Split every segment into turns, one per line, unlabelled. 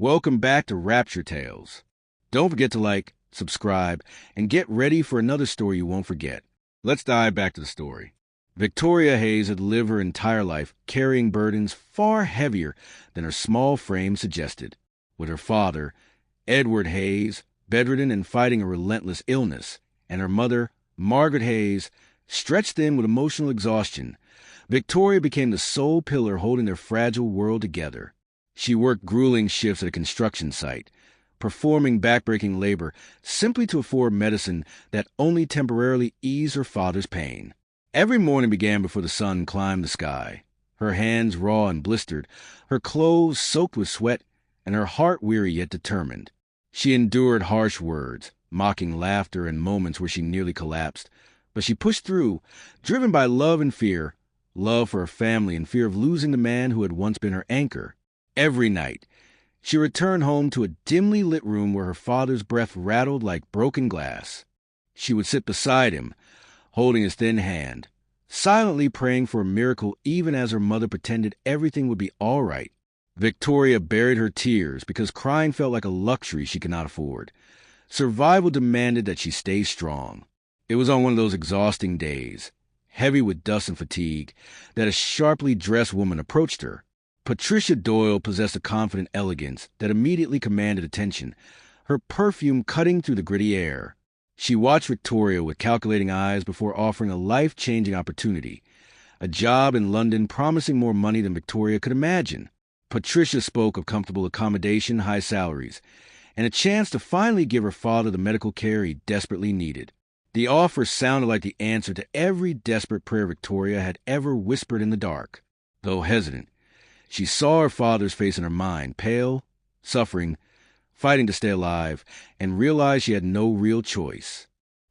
Welcome back to Rapture Tales. Don't forget to like, subscribe, and get ready for another story you won't forget. Let's dive back to the story. Victoria Hayes had lived her entire life carrying burdens far heavier than her small frame suggested. With her father, Edward Hayes, bedridden and fighting a relentless illness, and her mother, Margaret Hayes, stretched thin with emotional exhaustion, Victoria became the sole pillar holding their fragile world together. She worked grueling shifts at a construction site, performing backbreaking labor simply to afford medicine that only temporarily eased her father's pain. Every morning began before the sun climbed the sky, her hands raw and blistered, her clothes soaked with sweat, and her heart weary yet determined. She endured harsh words, mocking laughter, and moments where she nearly collapsed, but she pushed through, driven by love and fear, love for her family and fear of losing the man who had once been her anchor. Every night, she returned home to a dimly lit room where her father's breath rattled like broken glass. She would sit beside him, holding his thin hand, silently praying for a miracle even as her mother pretended everything would be all right. Victoria buried her tears because crying felt like a luxury she could not afford. Survival demanded that she stay strong. It was on one of those exhausting days, heavy with dust and fatigue, that a sharply dressed woman approached her. Patricia Doyle possessed a confident elegance that immediately commanded attention, her perfume cutting through the gritty air. She watched Victoria with calculating eyes before offering a life-changing opportunity, a job in London promising more money than Victoria could imagine. Patricia spoke of comfortable accommodation, high salaries, and a chance to finally give her father the medical care he desperately needed. The offer sounded like the answer to every desperate prayer Victoria had ever whispered in the dark. Though hesitant, she saw her father's face in her mind, pale, suffering, fighting to stay alive, and realized she had no real choice.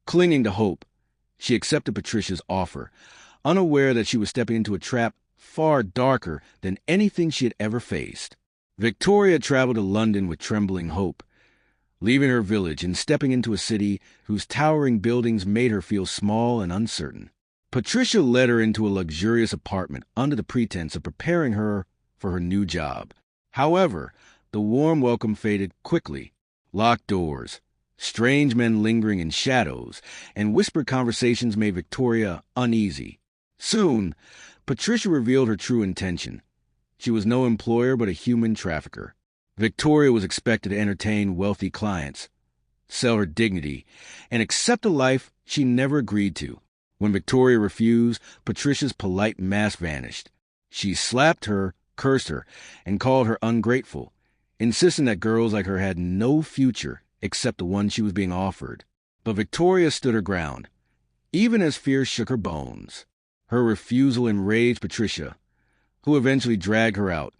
Clinging to hope, she accepted Patricia's offer, unaware that she was stepping into a trap far darker than anything she had ever faced. Victoria traveled to London with trembling hope, leaving her village and stepping into a city whose towering buildings made her feel small and uncertain. Patricia led her into a luxurious apartment under the pretense of preparing her for her new job. However, the warm welcome faded quickly. Locked doors, strange men lingering in shadows, and whispered conversations made Victoria uneasy. Soon, Patricia revealed her true intention. She was no employer but a human trafficker. Victoria was expected to entertain wealthy clients, sell her dignity, and accept a life she never agreed to. When Victoria refused, Patricia's polite mask vanished. She slapped her, cursed her, and called her ungrateful, insisting that girls like her had no future except the one she was being offered. But Victoria stood her ground, even as fear shook her bones. Her refusal enraged Patricia, who eventually dragged her out,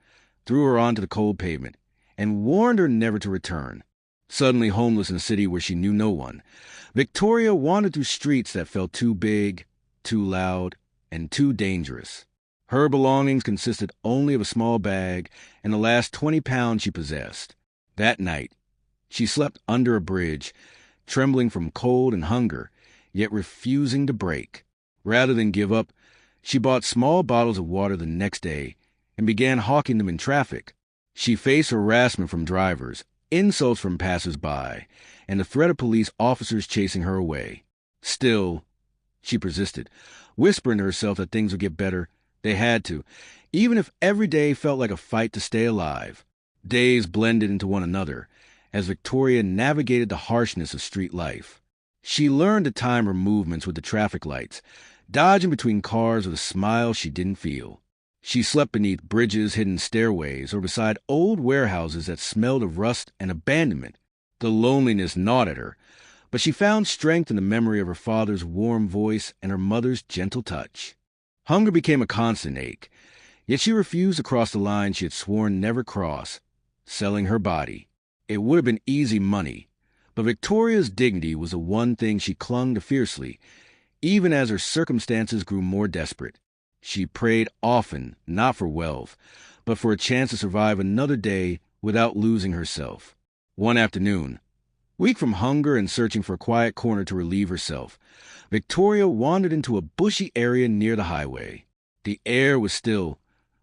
threw her onto the cold pavement, and warned her never to return. Suddenly homeless in a city where she knew no one, Victoria wandered through streets that felt too big, too loud, and too dangerous. Her belongings consisted only of a small bag and the last 20 pounds she possessed. That night, she slept under a bridge, trembling from cold and hunger, yet refusing to break. Rather than give up, she bought small bottles of water the next day and began hawking them in traffic. She faced harassment from drivers, insults from passers-by, and the threat of police officers chasing her away. Still, she persisted, whispering to herself that things would get better. They had to, even if every day felt like a fight to stay alive. Days blended into one another as Victoria navigated the harshness of street life. She learned to time her movements with the traffic lights, dodging between cars with a smile she didn't feel. She slept beneath bridges, hidden stairways, or beside old warehouses that smelled of rust and abandonment. The loneliness gnawed at her, but she found strength in the memory of her father's warm voice and her mother's gentle touch. Hunger became a constant ache, yet she refused to cross the line she had sworn never cross, selling her body. It would have been easy money, but Victoria's dignity was the one thing she clung to fiercely, even as her circumstances grew more desperate. She prayed often, not for wealth, but for a chance to survive another day without losing herself. One afternoon, weak from hunger and searching for a quiet corner to relieve herself, Victoria wandered into a bushy area near the highway. The air was still,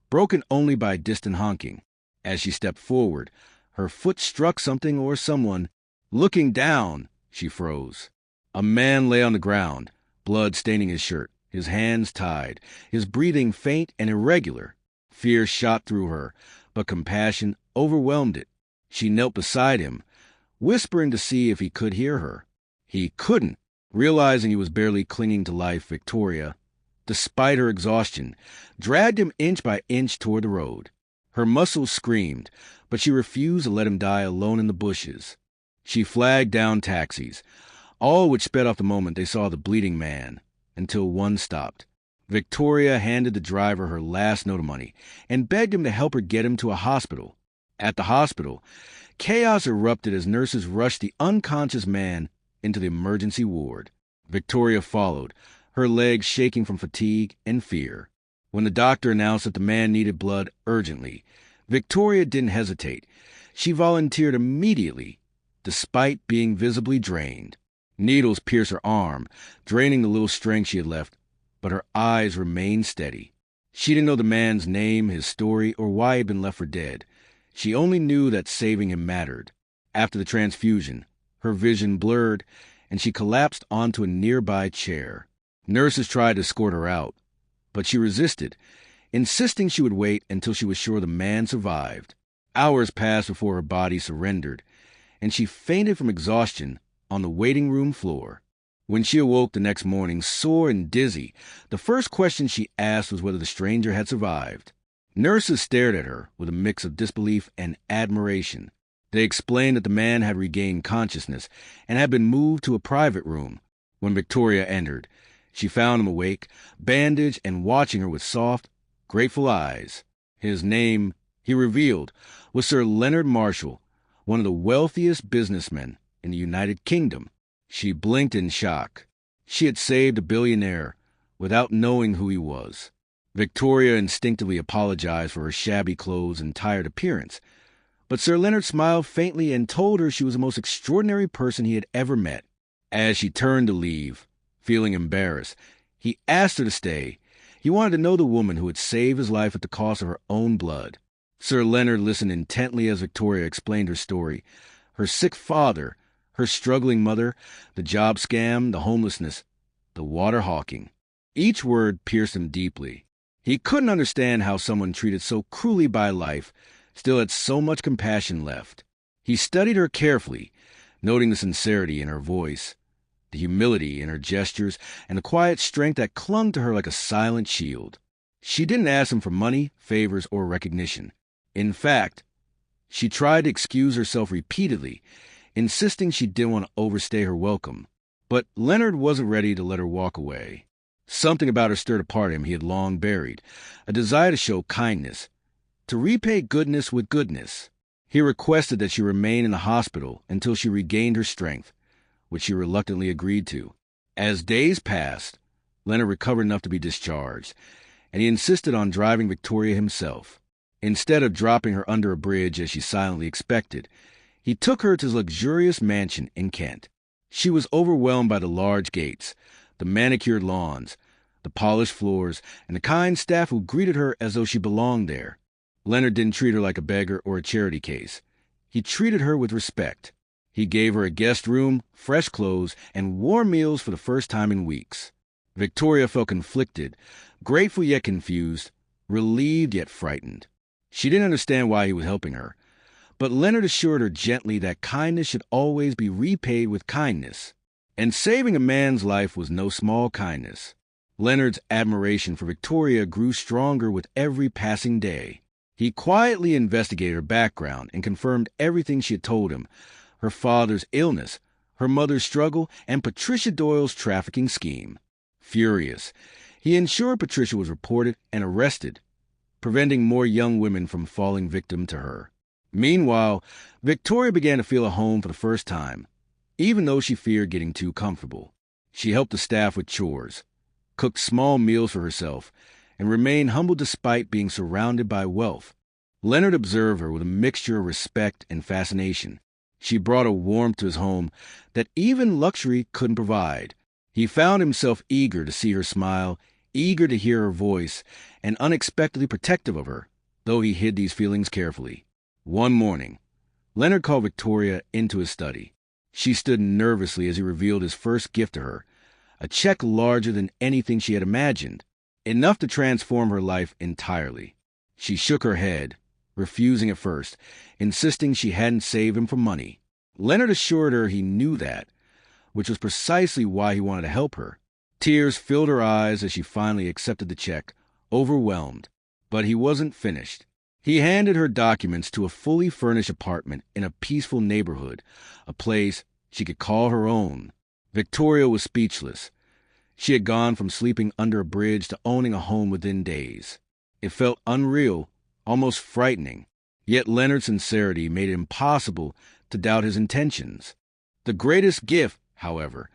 broken only by distant honking. As she stepped forward, Her foot struck something or someone. Looking down, she froze. A man lay on the ground, blood staining his shirt, his hands tied, his breathing faint and irregular. Fear shot through her, but compassion overwhelmed it. She knelt beside him, whispering to see if he could hear her. He couldn't. Realizing he was barely clinging to life, Victoria, despite her exhaustion, dragged him inch by inch toward the road. Her muscles screamed, but she refused to let him die alone in the bushes. She flagged down taxis, all which sped off the moment they saw the bleeding man, until one stopped. Victoria handed the driver her last note of money and begged him to help her get him to a hospital. At the hospital, chaos erupted as nurses rushed the unconscious man into the emergency ward. Victoria followed, her legs shaking from fatigue and fear. When the doctor announced that the man needed blood urgently, Victoria didn't hesitate. She volunteered immediately, despite being visibly drained. Needles pierced her arm, draining the little strength she had left, but her eyes remained steady. She didn't know the man's name, his story, or why he'd been left for dead. She only knew that saving him mattered. After the transfusion, her vision blurred, and she collapsed onto a nearby chair. Nurses tried to escort her out, but she resisted, insisting she would wait until she was sure the man survived. Hours passed before her body surrendered, and she fainted from exhaustion on the waiting room floor. When she awoke the next morning, sore and dizzy, the first question she asked was whether the stranger had survived. Nurses stared at her with a mix of disbelief and admiration. They explained that the man had regained consciousness and had been moved to a private room. When Victoria entered, she found him awake, bandaged, and watching her with soft, grateful eyes. His name, he revealed, was Sir Leonard Marshall, one of the wealthiest businessmen in the United Kingdom. She blinked in shock. She had saved a billionaire without knowing who he was. Victoria instinctively apologized for her shabby clothes and tired appearance, but Sir Leonard smiled faintly and told her she was the most extraordinary person he had ever met. As she turned to leave, feeling embarrassed, he asked her to stay. He wanted to know the woman who had saved his life at the cost of her own blood. Sir Leonard listened intently as Victoria explained her story. Her sick father, her struggling mother, the job scam, the homelessness, the water hawking. Each word pierced him deeply. He couldn't understand how someone treated so cruelly by life still had so much compassion left. He studied her carefully, noting the sincerity in her voice, the humility in her gestures, and the quiet strength that clung to her like a silent shield. She didn't ask him for money, favors, or recognition. In fact, she tried to excuse herself repeatedly, insisting she didn't want to overstay her welcome. But Leonard wasn't ready to let her walk away. Something about her stirred a part of him he had long buried, a desire to show kindness, to repay goodness with goodness. He requested that she remain in the hospital until she regained her strength, which she reluctantly agreed to. As days passed, Leonard recovered enough to be discharged, and he insisted on driving Victoria himself. Instead of dropping her under a bridge as she silently expected, he took her to his luxurious mansion in Kent. She was overwhelmed by the large gates, the manicured lawns, the polished floors, and the kind staff who greeted her as though she belonged there. Leonard didn't treat her like a beggar or a charity case. He treated her with respect. He gave her a guest room, fresh clothes, and warm meals for the first time in weeks. Victoria felt conflicted, grateful yet confused, relieved yet frightened. She didn't understand why he was helping her, but Leonard assured her gently that kindness should always be repaid with kindness. And saving a man's life was no small kindness. Leonard's admiration for Victoria grew stronger with every passing day. He quietly investigated her background and confirmed everything she had told him: her father's illness, her mother's struggle, and Patricia Doyle's trafficking scheme. Furious, he ensured Patricia was reported and arrested, preventing more young women from falling victim to her. Meanwhile, Victoria began to feel at home for the first time, even though she feared getting too comfortable. She helped the staff with chores, cooked small meals for herself, and remained humble despite being surrounded by wealth. Leonard observed her with a mixture of respect and fascination. She brought a warmth to his home that even luxury couldn't provide. He found himself eager to see her smile, eager to hear her voice, and unexpectedly protective of her, though he hid these feelings carefully. One morning, Leonard called Victoria into his study. She stood nervously as he revealed his first gift to her, a check larger than anything she had imagined, enough to transform her life entirely. She shook her head, refusing at first, insisting she hadn't saved him for money. Leonard assured her he knew that, which was precisely why he wanted to help her. Tears filled her eyes as she finally accepted the check, overwhelmed. But he wasn't finished. He handed her documents to a fully furnished apartment in a peaceful neighborhood, a place she could call her own. Victoria was speechless. She had gone from sleeping under a bridge to owning a home within days. It felt unreal, almost frightening. Yet Leonard's sincerity made it impossible to doubt his intentions. The greatest gift, however,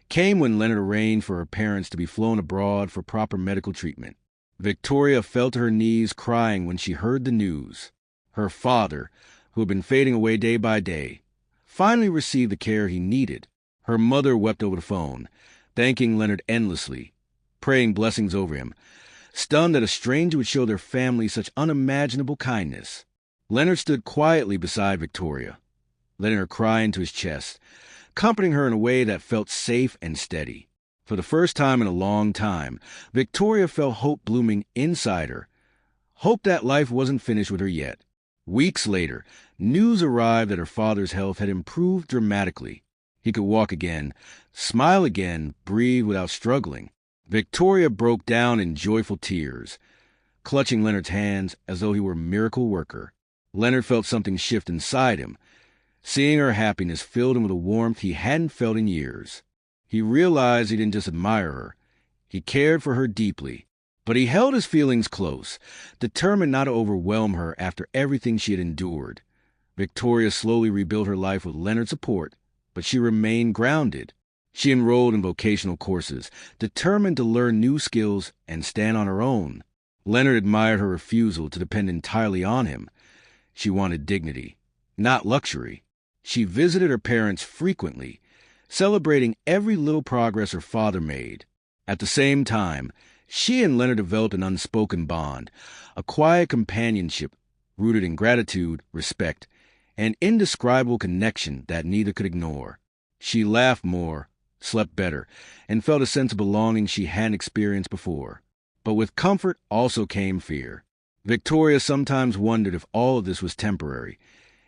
came when Leonard arranged for her parents to be flown abroad for proper medical treatment. Victoria fell to her knees crying when she heard the news. Her father, who had been fading away day by day, finally received the care he needed. Her mother wept over the phone, thanking Leonard endlessly, praying blessings over him, stunned that a stranger would show their family such unimaginable kindness. Leonard stood quietly beside Victoria, letting her cry into his chest, comforting her in a way that felt safe and steady. For the first time in a long time, Victoria felt hope blooming inside her, hope that life wasn't finished with her yet. Weeks later, news arrived that her father's health had improved dramatically. He could walk again, smile again, breathe without struggling. Victoria broke down in joyful tears, clutching Leonard's hands as though he were a miracle worker. Leonard felt something shift inside him. Seeing her happiness filled him with a warmth he hadn't felt in years. He realized he didn't just admire her. He cared for her deeply. But he held his feelings close, determined not to overwhelm her after everything she had endured. Victoria slowly rebuilt her life with Leonard's support, but she remained grounded. She enrolled in vocational courses, determined to learn new skills and stand on her own. Leonard admired her refusal to depend entirely on him. She wanted dignity, not luxury. She visited her parents frequently, celebrating every little progress her father made. At the same time, she and Leonard developed an unspoken bond, a quiet companionship rooted in gratitude, respect, and indescribable connection that neither could ignore. She laughed more, slept better, and felt a sense of belonging she hadn't experienced before. But with comfort also came fear. Victoria sometimes wondered if all of this was temporary,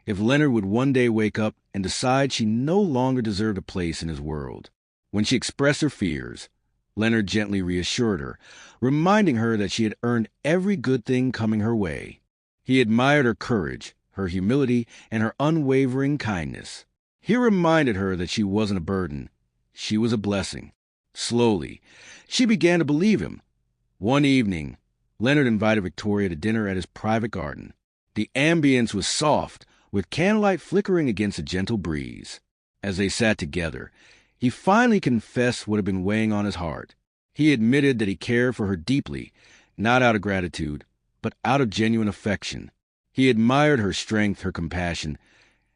if Leonard would one day wake up and decide she no longer deserved a place in his world. When she expressed her fears, Leonard gently reassured her, reminding her that she had earned every good thing coming her way. He admired her courage, her humility, and her unwavering kindness. He reminded her that she wasn't a burden. She was a blessing. Slowly, she began to believe him. One evening, Leonard invited Victoria to dinner at his private garden. The ambience was soft, with candlelight flickering against a gentle breeze. As they sat together, he finally confessed what had been weighing on his heart. He admitted that he cared for her deeply, not out of gratitude, but out of genuine affection. He admired her strength, her compassion,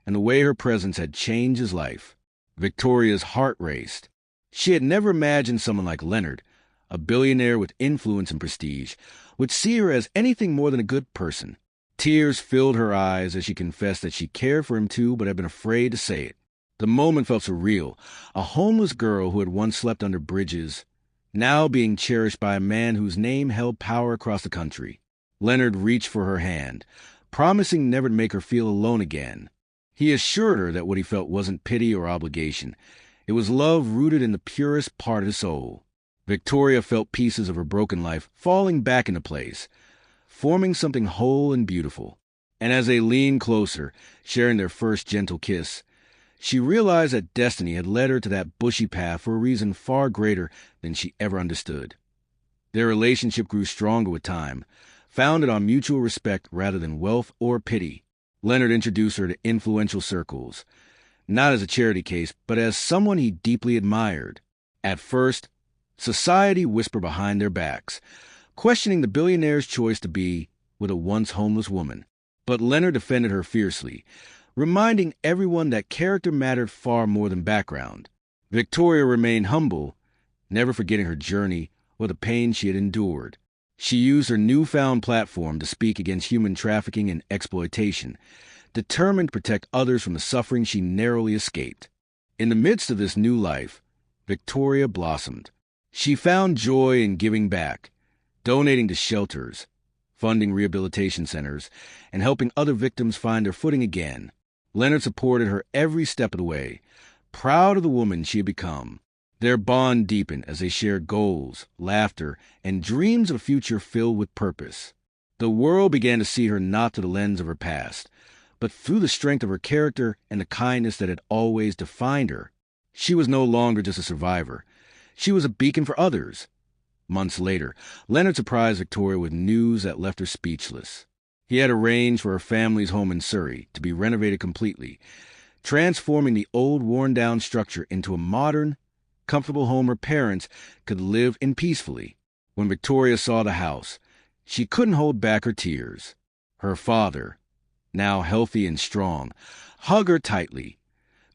and the way her presence had changed his life. Victoria's heart raced. She had never imagined someone like Leonard, a billionaire with influence and prestige, would see her as anything more than a good person. Tears filled her eyes as she confessed that she cared for him too, but had been afraid to say it. The moment felt surreal. A homeless girl who had once slept under bridges, now being cherished by a man whose name held power across the country. Leonard reached for her hand, promising never to make her feel alone again. He assured her that what he felt wasn't pity or obligation. It was love rooted in the purest part of his soul. Victoria felt pieces of her broken life falling back into place, forming something whole and beautiful. And as they leaned closer, sharing their first gentle kiss, she realized that destiny had led her to that bushy path for a reason far greater than she ever understood. Their relationship grew stronger with time, founded on mutual respect rather than wealth or pity. Leonard introduced her to influential circles, not as a charity case, but as someone he deeply admired. At first, society whispered behind their backs, questioning the billionaire's choice to be with a once homeless woman. But Leonard defended her fiercely, reminding everyone that character mattered far more than background. Victoria remained humble, never forgetting her journey or the pain she had endured. She used her newfound platform to speak against human trafficking and exploitation, determined to protect others from the suffering she narrowly escaped. In the midst of this new life, Victoria blossomed. She found joy in giving back, donating to shelters, funding rehabilitation centers, and helping other victims find their footing again. Leonard supported her every step of the way, proud of the woman she had become. Their bond deepened as they shared goals, laughter, and dreams of a future filled with purpose. The world began to see her not through the lens of her past, but through the strength of her character and the kindness that had always defined her. She was no longer just a survivor. She was a beacon for others. Months later, Leonard surprised Victoria with news that left her speechless. He had arranged for her family's home in Surrey to be renovated completely, transforming the old worn-down structure into a modern, comfortable home her parents could live in peacefully. When Victoria saw the house, she couldn't hold back her tears. Her father, now healthy and strong, hugged her tightly,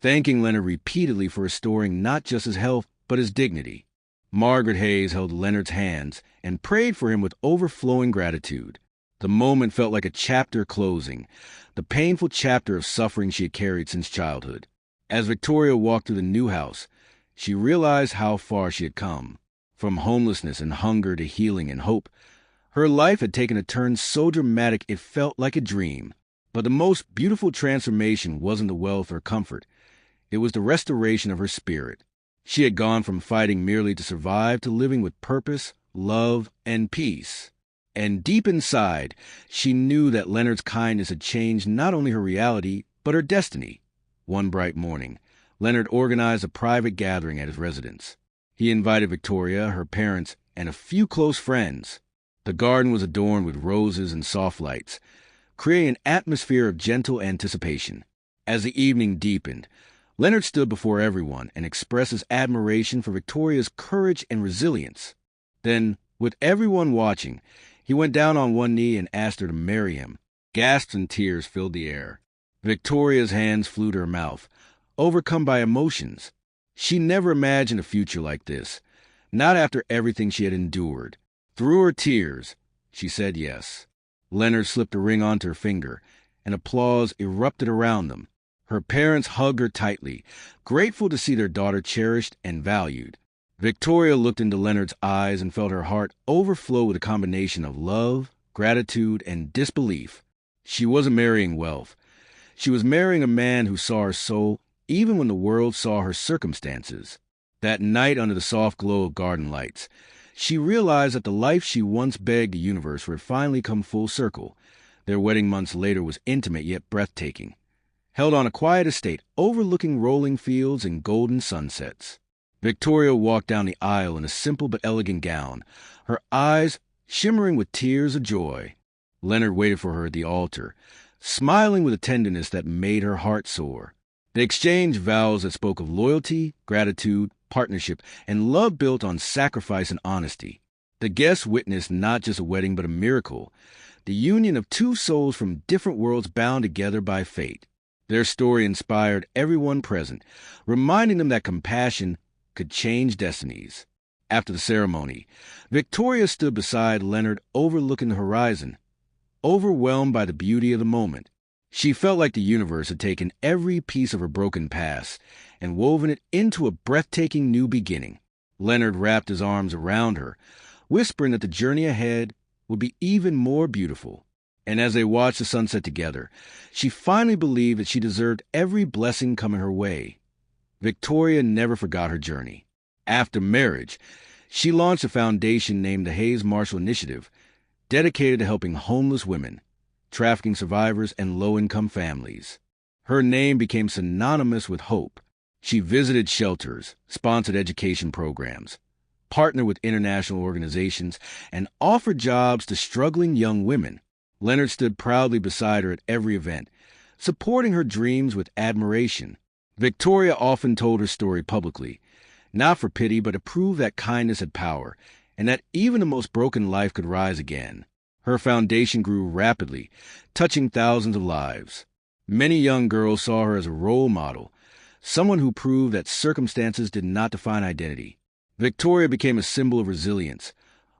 thanking Leonard repeatedly for restoring not just his health, but his dignity. Margaret Hayes held Leonard's hands and prayed for him with overflowing gratitude. The moment felt like a chapter closing, the painful chapter of suffering she had carried since childhood. As Victoria walked through the new house, she realized how far she had come. From homelessness and hunger to healing and hope, her life had taken a turn so dramatic it felt like a dream. But the most beautiful transformation wasn't the wealth or comfort. It was the restoration of her spirit. She had gone from fighting merely to survive to living with purpose, love, and peace. And deep inside, she knew that Leonard's kindness had changed not only her reality, but her destiny. One bright morning, Leonard organized a private gathering at his residence. He invited Victoria, her parents, and a few close friends. The garden was adorned with roses and soft lights, creating an atmosphere of gentle anticipation. As the evening deepened, Leonard stood before everyone and expressed his admiration for Victoria's courage and resilience. Then, with everyone watching, he went down on one knee and asked her to marry him. Gasps and tears filled the air. Victoria's hands flew to her mouth, overcome by emotions. She never imagined a future like this, not after everything she had endured. Through her tears, she said yes. Leonard slipped a ring onto her finger, and applause erupted around them. Her parents hugged her tightly, grateful to see their daughter cherished and valued. Victoria looked into Leonard's eyes and felt her heart overflow with a combination of love, gratitude, and disbelief. She wasn't marrying wealth. She was marrying a man who saw her soul, even when the world saw her circumstances. That night under the soft glow of garden lights, she realized that the life she once begged the universe for had finally come full circle. Their wedding months later was intimate yet breathtaking, held on a quiet estate overlooking rolling fields and golden sunsets. Victoria walked down the aisle in a simple but elegant gown, her eyes shimmering with tears of joy. Leonard waited for her at the altar, smiling with a tenderness that made her heart soar. They exchanged vows that spoke of loyalty, gratitude, partnership, and love built on sacrifice and honesty. The guests witnessed not just a wedding but a miracle, the union of two souls from different worlds bound together by fate. Their story inspired everyone present, reminding them that compassion could change destinies. After the ceremony, Victoria stood beside Leonard overlooking the horizon, overwhelmed by the beauty of the moment. She felt like the universe had taken every piece of her broken past and woven it into a breathtaking new beginning. Leonard wrapped his arms around her, whispering that the journey ahead would be even more beautiful. And as they watched the sunset together, she finally believed that she deserved every blessing coming her way. Victoria never forgot her journey. After marriage, she launched a foundation named the Hayes Marshall Initiative, dedicated to helping homeless women, trafficking survivors, and low-income families. Her name became synonymous with hope. She visited shelters, sponsored education programs, partnered with international organizations, and offered jobs to struggling young women. Leonard stood proudly beside her at every event, supporting her dreams with admiration. Victoria often told her story publicly, not for pity but to prove that kindness had power, and that even the most broken life could rise again. Her foundation grew rapidly, touching thousands of lives. Many young girls saw her as a role model, someone who proved that circumstances did not define identity. Victoria became a symbol of resilience,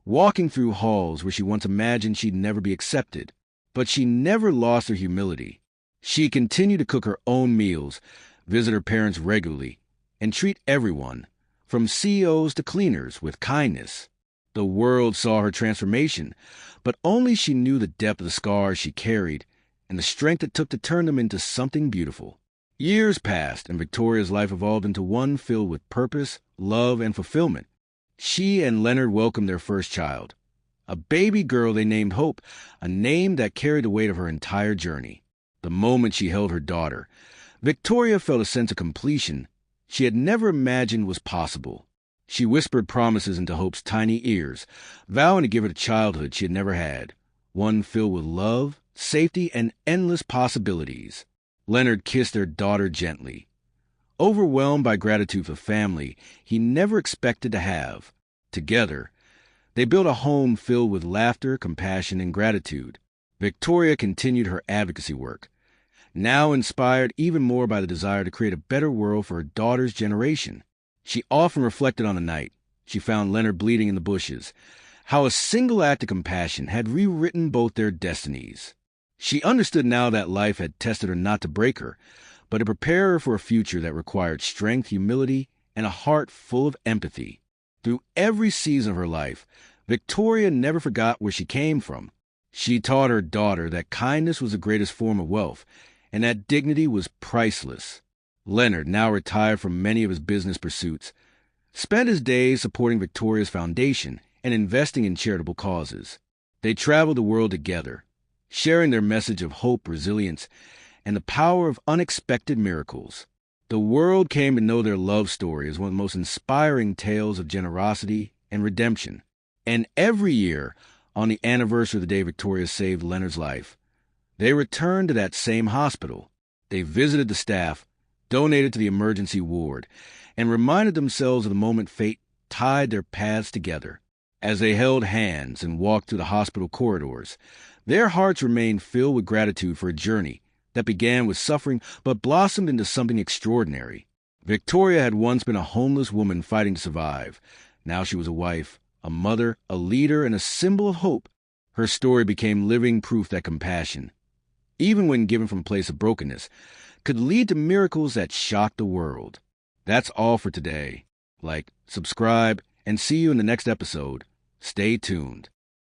walking through halls where she once imagined she'd never be accepted. But she never lost her humility. She continued to cook her own meals, visit her parents regularly, and treat everyone, from CEOs to cleaners, with kindness. The world saw her transformation, but only she knew the depth of the scars she carried and the strength it took to turn them into something beautiful. Years passed, and Victoria's life evolved into one filled with purpose, love, and fulfillment. She and Leonard welcomed their first child, a baby girl they named Hope, a name that carried the weight of her entire journey. The moment she held her daughter, Victoria felt a sense of completion she had never imagined was possible. She whispered promises into Hope's tiny ears, vowing to give her the childhood she had never had, one filled with love, safety, and endless possibilities. Leonard kissed their daughter gently, overwhelmed by gratitude for the family he never expected to have. Together, they built a home filled with laughter, compassion, and gratitude. Victoria continued her advocacy work, now inspired even more by the desire to create a better world for her daughter's generation. She often reflected on the night she found Leonard bleeding in the bushes, how a single act of compassion had rewritten both their destinies. She understood now that life had tested her not to break her, but to prepare her for a future that required strength, humility, and a heart full of empathy. Through every season of her life, Victoria never forgot where she came from. She taught her daughter that kindness was the greatest form of wealth, and that dignity was priceless. Leonard, now retired from many of his business pursuits, spent his days supporting Victoria's foundation and investing in charitable causes. They traveled the world together, sharing their message of hope, resilience, and the power of unexpected miracles. The world came to know their love story as one of the most inspiring tales of generosity and redemption. And every year, on the anniversary of the day Victoria saved Leonard's life, they returned to that same hospital. They visited the staff, donated to the emergency ward, and reminded themselves of the moment fate tied their paths together. As they held hands and walked through the hospital corridors, their hearts remained filled with gratitude for a journey that began with suffering but blossomed into something extraordinary. Victoria had once been a homeless woman fighting to survive. Now she was a wife, a mother, a leader, and a symbol of hope. Her story became living proof that compassion, even when given from a place of brokenness, could lead to miracles that shocked the world. That's all for today. Like, subscribe, and see you in the next episode. Stay tuned.